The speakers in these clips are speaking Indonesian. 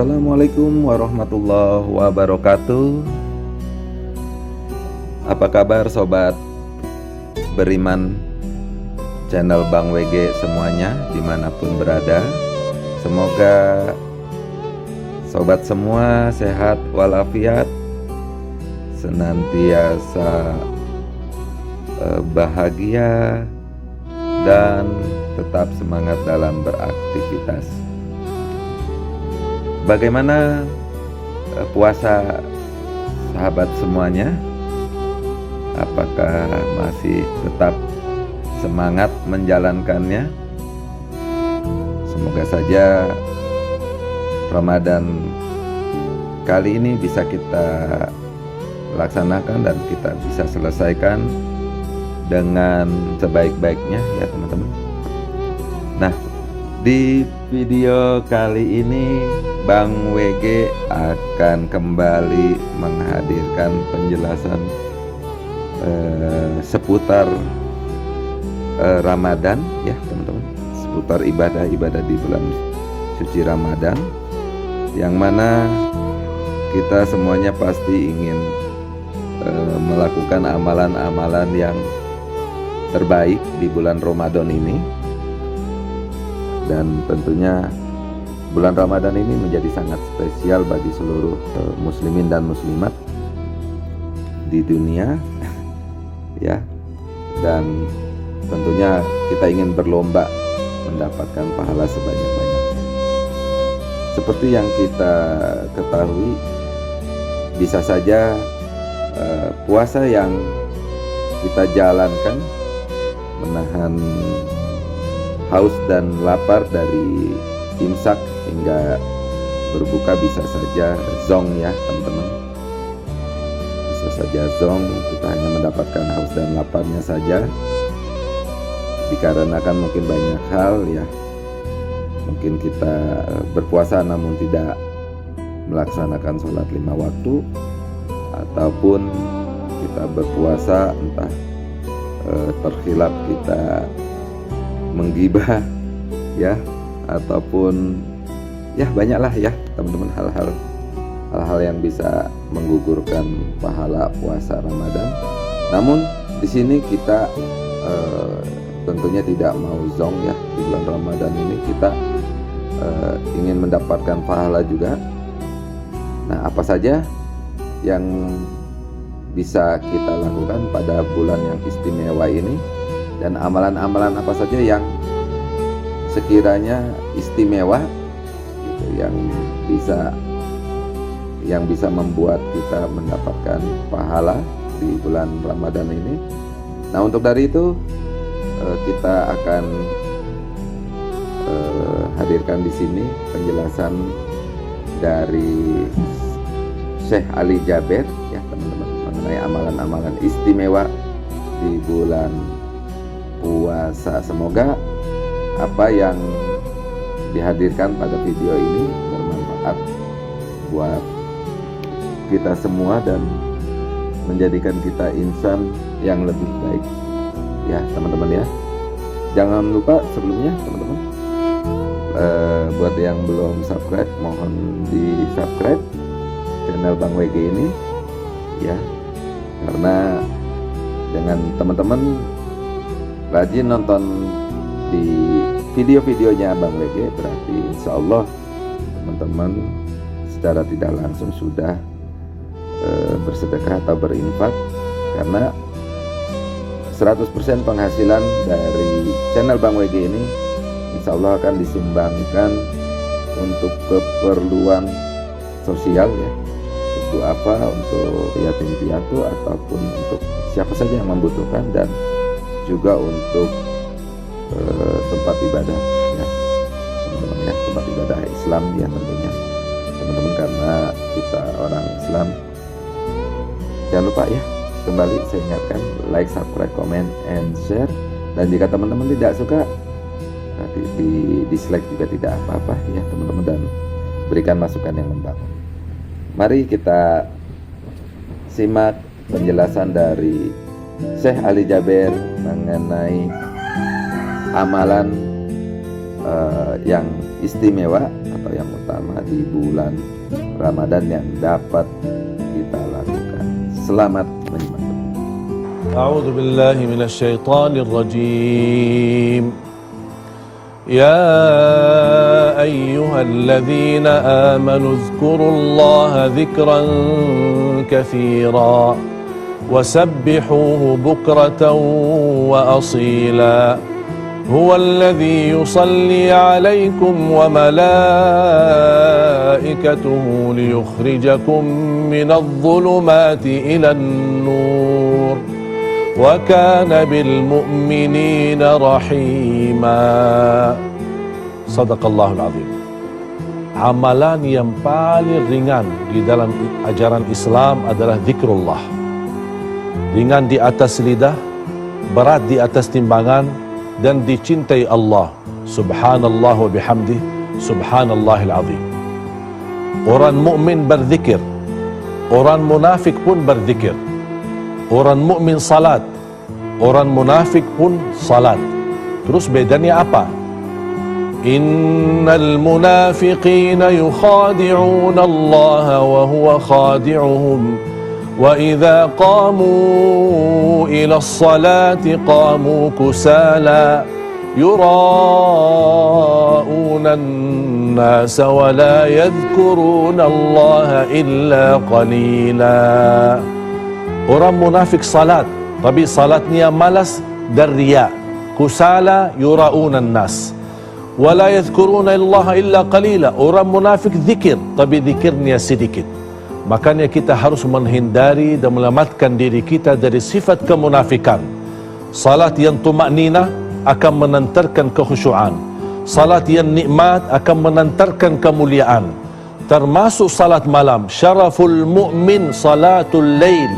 Assalamualaikum warahmatullahi wabarakatuh. Apa kabar sobat beriman channel Bang WG semuanya dimanapun berada. Semoga sobat semua sehat walafiat, senantiasa bahagia dan tetap semangat dalam beraktivitas. Bagaimana puasa sahabat semuanya? Apakah masih tetap semangat menjalankannya? Semoga saja Ramadan kali ini bisa kita laksanakan dan kita bisa selesaikan dengan sebaik-baiknya ya teman-teman. Nah, di video kali ini Bang WG akan kembali menghadirkan penjelasan seputar Ramadan ya teman-teman, seputar ibadah-ibadah di bulan suci Ramadan, yang mana kita semuanya pasti ingin melakukan amalan-amalan yang terbaik di bulan Ramadan ini. Dan tentunya bulan Ramadan ini menjadi sangat spesial bagi seluruh muslimin dan muslimat di dunia ya. Dan tentunya kita ingin berlomba mendapatkan pahala sebanyak-banyaknya. Seperti yang kita ketahui, bisa saja puasa yang kita jalankan menahan haus dan lapar dari imsak hingga berbuka bisa saja zong ya teman-teman. Bisa saja zong, kita hanya mendapatkan haus dan laparnya saja, dikarenakan mungkin banyak hal ya. Mungkin kita berpuasa namun tidak melaksanakan sholat 5 waktu, ataupun kita berpuasa entah terkhilaf kita menggibah ya, ataupun ya banyaklah ya teman-teman hal-hal yang bisa menggugurkan pahala puasa Ramadan. Namun di sini kita tentunya tidak mau zong ya. Di bulan Ramadan ini kita ingin mendapatkan pahala juga. Nah, apa saja yang bisa kita lakukan pada bulan yang istimewa ini, dan amalan-amalan apa saja yang sekiranya istimewa gitu, yang bisa membuat kita mendapatkan pahala di bulan Ramadan ini. Nah, untuk dari itu kita akan hadirkan di sini penjelasan dari Syekh Ali Jaber ya teman-teman, mengenai amalan-amalan istimewa di bulan puasa. Semoga apa yang dihadirkan pada video ini bermanfaat buat kita semua dan menjadikan kita insan yang lebih baik ya teman-teman ya. Jangan lupa sebelumnya teman-teman, buat yang belum subscribe mohon di subscribe channel Bang WG ini ya, karena dengan teman-teman rajin nonton di video-videonya Bang WG, berarti insya Allah teman-teman secara tidak langsung sudah bersedekah atau berinfak, karena 100% penghasilan dari channel Bang WG ini insya Allah akan disumbangkan untuk keperluan sosial ya, untuk apa, untuk yatim piatu ataupun untuk siapa saja yang membutuhkan, dan juga untuk tempat ibadah ya teman-teman ya, tempat ibadah Islam ya tentunya teman-teman, karena kita orang Islam. Jangan lupa ya, kembali saya ingatkan, like, subscribe, comment, and share. Dan jika teman-teman tidak suka, di dislike juga tidak apa-apa ya teman-teman, dan berikan masukan yang membangun. Mari kita simak penjelasan dari Syekh Ali Jaber mengenai amalan yang istimewa atau yang utama di bulan Ramadan yang dapat kita lakukan. Selamat menyimak. A'udzu billahi minasy syaithanir rajim. Ya ayyuhalladzina amanu dzkurullaha dzikran katsira wasabbihuhu bukratan wa asila. Huwallazi yusalli 'alaikum wa malaikatuhu liyukhrijakum minadh dhulumati ilan nur. Wa kana bil mu'minina rahima. Sadaqallahul azim. Amalan yang paling ringan di dalam ajaran Islam adalah zikrullah. Ringan di atas lidah, berat di atas timbangan, dan dicintai Allah. Subhanallah wa bihamdih, subhanallahil azim. Orang mukmin berzikir, orang munafik pun berzikir. Orang mukmin salat, orang munafik pun salat. Terus bedanya apa? Innal munafiqina yukhadi'una Allah wa huwa khadi'uhum. وَإِذَا قَامُوا إِلَى الصَّلَاةِ قَامُوا كُسَالَى يُرَاءُونَ النَّاسَ وَلَا يَذْكُرُونَ اللَّهَ إِلَّا قَلِيلًا. Orang munafik salat, tapi salatnya malas dan riya. Kusala yura'una nas wa la yadhkuruna Allah illa qalila. Orang munafik zikir, tapi zikirnya sedikit. Makanya kita harus menghindari dan melamatkan diri kita dari sifat kemunafikan. Salat yang tumakninah akan menantarkan kekhusyuan. Salat yang nikmat akan menantarkan kemuliaan. Termasuk salat malam. Syaraful mu'min salatul lail.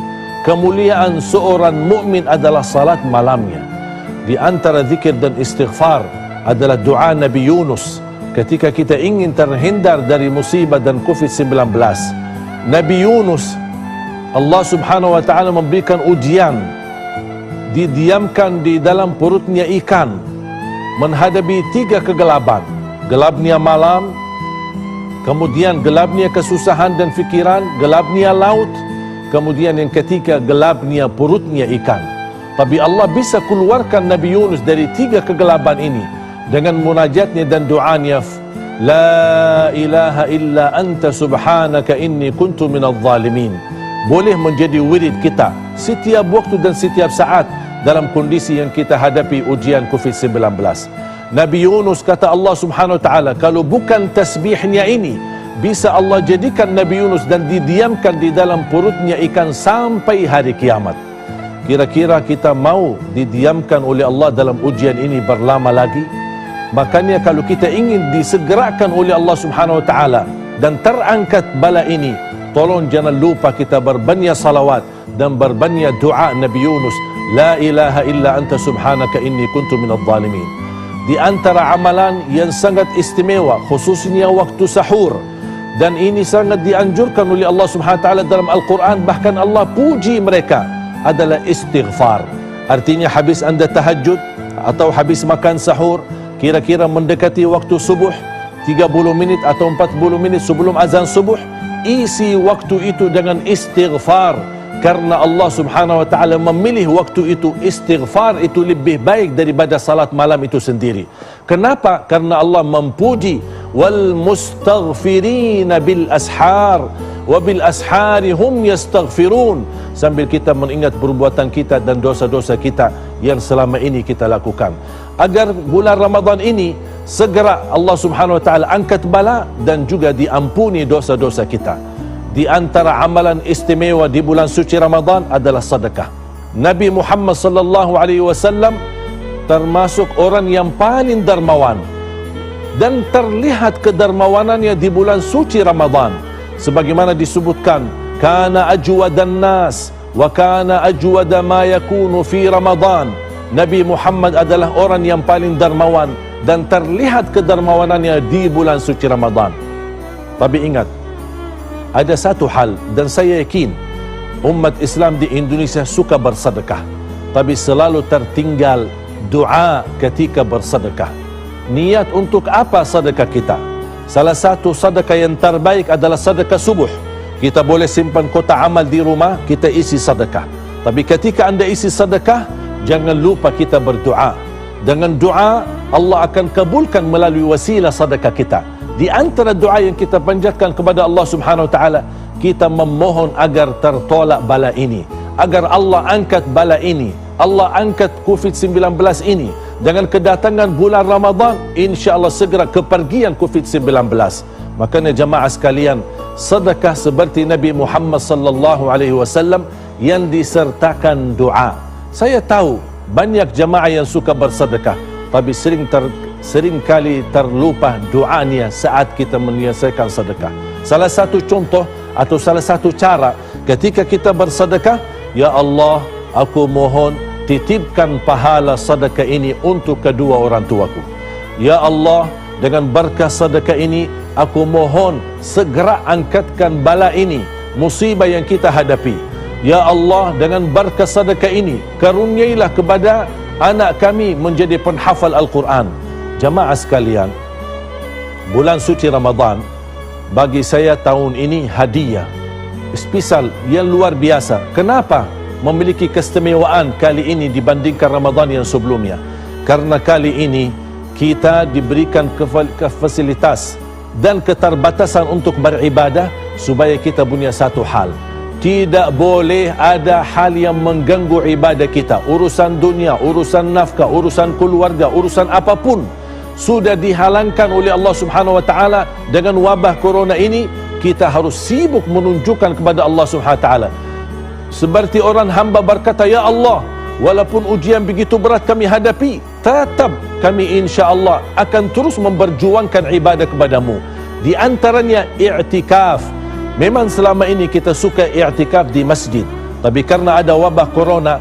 Kemuliaan seorang mukmin adalah salat malamnya. Di antara zikir dan istighfar adalah doa Nabi Yunus ketika kita ingin terhindar dari musibah dan COVID-19. Nabi Yunus, Allah subhanahu wa ta'ala memberikan ujian, didiamkan di dalam perutnya ikan, menghadapi 3 kegelapan. Gelapnya malam, kemudian gelapnya kesusahan dan fikiran, gelapnya laut, kemudian yang ketiga gelapnya perutnya ikan. Tapi Allah bisa keluarkan Nabi Yunus dari 3 kegelapan ini dengan munajatnya dan doanya, La ilaha illa anta subhanaka inni kuntu minadh zalimin. Boleh menjadi wirid kita setiap waktu dan setiap saat dalam kondisi yang kita hadapi ujian COVID-19. Nabi Yunus kata Allah subhanahu wa ta'ala, kalau bukan tasbihnya ini, bisa Allah jadikan Nabi Yunus dan didiamkan di dalam perutnya ikan sampai hari kiamat. Kira-kira kita mau didiamkan oleh Allah dalam ujian ini berlama lagi? Makanya kalau kita ingin disegerakan oleh Allah subhanahu wa ta'ala dan terangkat bala ini, tolong jangan lupa kita berbanyak salawat dan berbanyak doa Nabi Yunus. La ilaha illa anta subhanaka inni kuntu minadh zalimin. Di antara amalan yang sangat istimewa, khususnya waktu sahur, dan ini sangat dianjurkan oleh Allah subhanahu wa ta'ala dalam Al-Quran, bahkan Allah puji mereka, adalah istighfar. Artinya habis anda tahajud atau habis makan sahur, kira-kira mendekati waktu subuh 30 minit atau 40 menit sebelum azan subuh, isi waktu itu dengan istighfar. Karena Allah subhanahu wa ta'ala memilih waktu itu, istighfar itu lebih baik daripada salat malam itu sendiri. Kenapa? Karena Allah memuji wal mustaghfirina bil ashar wa bil ashari hum yastaghfirun, sambil kita mengingat perbuatan kita dan dosa-dosa kita yang selama ini kita lakukan, agar bulan Ramadan ini segera Allah subhanahu wa ta'ala angkat bala dan juga diampuni dosa-dosa kita. Di antara amalan istimewa di bulan suci Ramadan adalah sedekah. Nabi Muhammad sallallahu alaihi wasallam termasuk orang yang paling dermawan, dan terlihat kedermawanannya di bulan suci Ramadan. Sebagaimana disebutkan, kana ajwadan nas wa kana ajwada ma yakunu fi Ramadan. Nabi Muhammad adalah orang yang paling dermawan dan terlihat kedermawanannya di bulan suci Ramadan. Tapi ingat, ada satu hal, dan saya yakin umat Islam di Indonesia suka bersedekah, tapi selalu tertinggal doa ketika bersedekah. niat untuk apa sedekah kita. Salah satu sedekah yang terbaik adalah sedekah subuh. Kita boleh simpan kotak amal di rumah, kita isi sedekah. Tapi ketika anda isi sedekah, jangan lupa kita berdoa. Dengan doa, Allah akan kabulkan melalui wasilah sedekah kita. Di antara doa yang kita panjatkan kepada Allah Subhanahu wa taala, kita memohon agar tertolak bala ini, agar Allah angkat bala ini, Allah angkat COVID-19 ini. Dengan kedatangan bulan Ramadan, insya-Allah segera kepergian COVID-19. Makanya jemaah sekalian, sedekah seperti Nabi Muhammad sallallahu alaihi wasallam yang disertakan doa. Saya tahu banyak jemaah yang suka bersedekah, tapi sering kali terlupa doanya saat kita menyelesaikan sedekah. Salah satu contoh atau salah satu cara ketika kita bersedekah, ya Allah, aku mohon titipkan pahala sedekah ini untuk kedua orang tuaku. Ya Allah, dengan berkah sedekah ini, aku mohon segera angkatkan bala ini, musibah yang kita hadapi. Ya Allah, dengan berkah sedekah ini, karuniailah kepada anak kami menjadi penghafal Al-Quran. Jamaah sekalian, bulan suci Ramadan bagi saya tahun ini hadiah spesial yang luar biasa. Kenapa memiliki keistimewaan kali ini dibandingkan Ramadan yang sebelumnya? Karena kali ini kita diberikan fasilitas dan keterbatasan untuk beribadah, supaya kita punya satu hal: tidak boleh ada hal yang mengganggu ibadah kita. Urusan dunia, urusan nafkah, urusan keluarga, urusan apapun sudah dihalangkan oleh Allah Subhanahu wa taala. Dengan wabah corona ini, kita harus sibuk menunjukkan kepada Allah Subhanahu wa taala. Seperti orang hamba berkata, ya Allah, walaupun ujian begitu berat kami hadapi, tetap kami insya-Allah akan terus memperjuangkan ibadah kepadamu. Di antaranya i'tikaf. Memang selama ini kita suka i'tikaf di masjid, tapi karena ada wabah corona,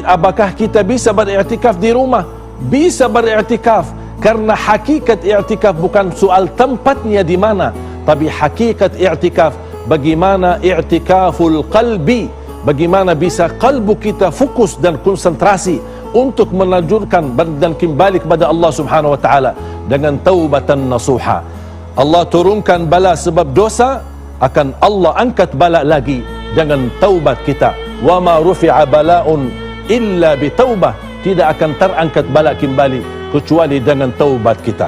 apakah kita bisa beriktikaf di rumah? Bisa beriktikaf, karena hakikat i'tikaf bukan soal tempatnya di mana, tapi hakikat i'tikaf bagaimana i'tikaful qalbi, bagaimana bisa kalbu kita fokus dan konsentrasi untuk melanjutkan dan kembali kepada Allah Subhanahu wa taala dengan taubatan nasuha. Allah turunkan bala sebab dosa, akan Allah angkat bala lagi dengan taubat kita. Wa ma rufi'a bala'un illa bitaubah, tidak akan terangkat bala kembali kecuali dengan taubat kita.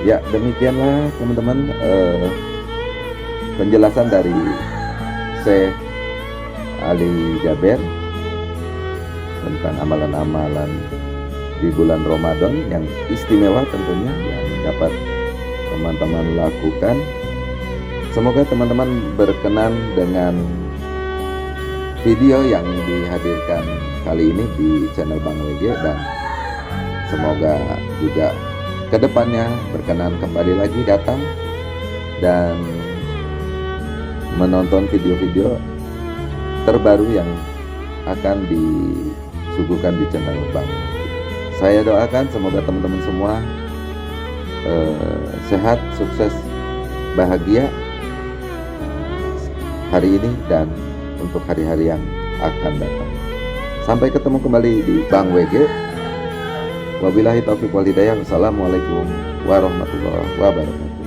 Ya, demikianlah teman-teman penjelasan dari Syekh Ali Jaber tentang amalan-amalan di bulan Ramadan yang istimewa tentunya yang dapat teman-teman lakukan. Semoga teman-teman berkenan dengan video yang dihadirkan kali ini di channel Bang WG, dan semoga juga kedepannya berkenan kembali lagi datang dan menonton video-video terbaru yang akan disuguhkan di channel Bang. Saya doakan semoga teman-teman semua sehat, sukses, bahagia hari ini dan untuk hari-hari yang akan datang. Sampai ketemu kembali di Bang WG. Wabillahi taufiq wal hidayah. Wassalamualaikum warahmatullahi wabarakatuh.